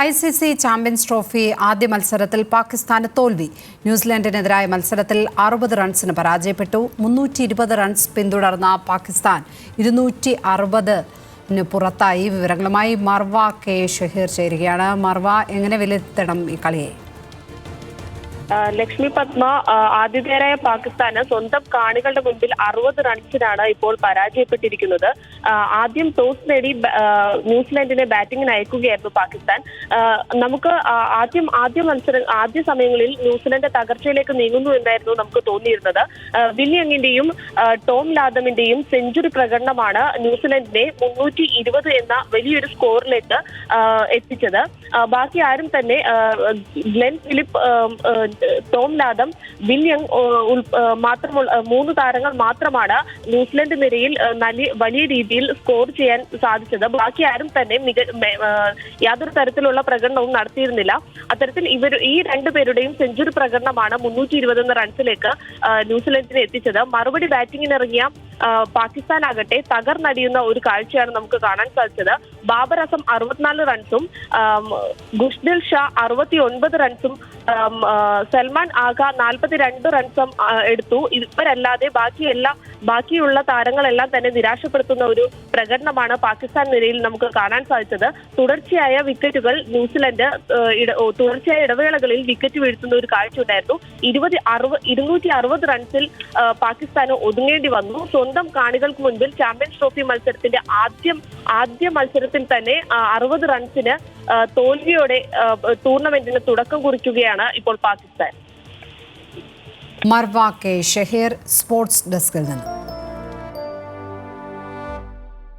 ICC champions trophy ആദ്യ മത്സരത്തിൽ പാകിസ്ഥാന് തോൽവി. ന്യൂസിലൻഡിനെതിരായ മത്സരത്തിൽ 60 റൺസിന് പരാജയപ്പെട്ടു. 320 റൺസ് പിന്തുടർന്ന പാകിസ്ഥാൻ 260 പുറത്തായി. വിവരങ്ങളുമായി മർവ കെ ഷഹീർ ചേരുകയാണ്. മർവ, എങ്ങനെ വിലയിരുത്തണം ഈ കളിയെ? ലക്ഷ്മി പത്മ, ആതിഥേയരായ പാകിസ്ഥാന് സ്വന്തം കാണികളുടെ മുൻപിൽ 60 റൺസിനാണ് ഇപ്പോൾ പരാജയപ്പെട്ടിരിക്കുന്നത്. ആദ്യം ടോസ് നേടി ന്യൂസിലൻഡിനെ ബാറ്റിംഗിന് അയക്കുകയായിരുന്നു പാകിസ്ഥാൻ. നമുക്ക് ആദ്യ സമയങ്ങളിൽ ന്യൂസിലൻഡ് തകർച്ചയിലേക്ക് നീങ്ങുന്നു എന്നായിരുന്നു നമുക്ക് തോന്നിയിരുന്നത്. വിൽ യങ്ങിന്റെയും ടോം ലാഥമിന്റെയും സെഞ്ചുറി പ്രകടനമാണ് ന്യൂസിലൻഡിനെ 320 എന്ന വലിയൊരു സ്കോറിലേക്ക് എത്തിച്ചത്. ബാക്കി ആരും തന്നെ Glenn Phillip, Tom Latham, Will Young മാത്രമുള്ള 3 താരങ്ങൾ മാത്രമാണ് ന്യൂസിലൻഡ് നിരയിൽ വലിയ രീതിയിൽ സ്കോർ ചെയ്യാൻ സാധിച്ചത്. ബാക്കി ആരും തന്നെ യാതൊരു തരത്തിലുള്ള പ്രകടനവും നടത്തിയിരുന്നില്ല. അത്തരത്തിൽ ഈ രണ്ടുപേരുടെയും സെഞ്ചുറി പ്രകടനമാണ് 320 എന്ന റൺസിലേക്ക് ന്യൂസിലൻഡിനെ എത്തിച്ചത്. മറുപടി ബാറ്റിംഗിനിറങ്ങിയ പാകിസ്ഥാൻ ആകട്ടെ തകർന്നടിയുന്ന ഒരു കാഴ്ചയാണ് നമുക്ക് കാണാൻ സാധിച്ചത്. ബാബർ അസം 64 റൺസും ഖുഷ്ദിൽ ഷാ 69 റൺസും സൽമാൻ ആഗ 42 റൺസും എടുത്തു. ഇവരല്ലാതെ ബാക്കിയുള്ള താരങ്ങളെല്ലാം തന്നെ നിരാശപ്പെടുത്തുന്ന ഒരു പ്രകടനമാണ് പാകിസ്ഥാൻ നിരയിൽ നമുക്ക് കാണാൻ സാധിച്ചത്. തുടർച്ചയായ വിക്കറ്റുകൾ ന്യൂസിലൻഡ് തുടർച്ചയായ ഇടവേളകളിൽ വിക്കറ്റ് വീഴ്ത്തുന്ന ഒരു കാഴ്ച ഉണ്ടായിരുന്നു. 260 റൺസിൽ പാകിസ്ഥാന് ഒതുങ്ങേണ്ടി വന്നു. സ്വന്തം കാണികൾക്ക് മുൻപിൽ ചാമ്പ്യൻസ് ട്രോഫി മത്സരത്തിന്റെ ആദ്യ മത്സരത്തിൽ തന്നെ 60 റൺസിന് തോൽവിയോടെ ടൂർണമെന്റിന് തുടക്കം കുറിക്കുകയാണ് ഇപ്പോൾ പാകിസ്ഥാൻ. മർവ കെ ഷഹീർ, സ്പോർട്സ് ഡെസ്കിൽ നിന്ന്.